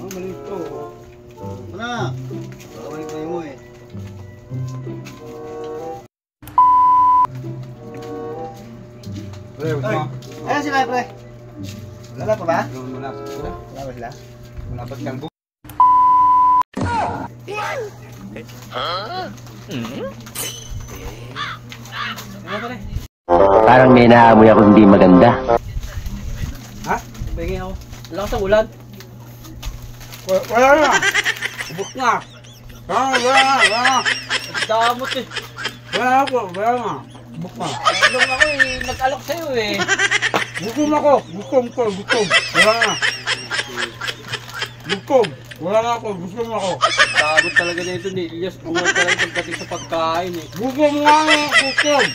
maliit to. Ano? Balik mo eh. Pre, wala. Ayan sila, pre. Wala pa ba? Wala pa sila. Wala ba sila? Wala pa siyang buo. Ano pa rin? Parang may naamoy ako hindi maganda. Ha? Pagin ako. Lakas ang ulan. Wala na! Ubus na! Wala na! Damot eh. Wala na! Ubus na! Nung ako eh, nag-alok sa'yo eh. Gutom ako! Gutom! Wala na! Gutom! Wala na ako! Gutom ako! Damot talaga na ito ni Elias. Bungal talaga pagdating sa pagkain eh. Gutom nga! Gutom!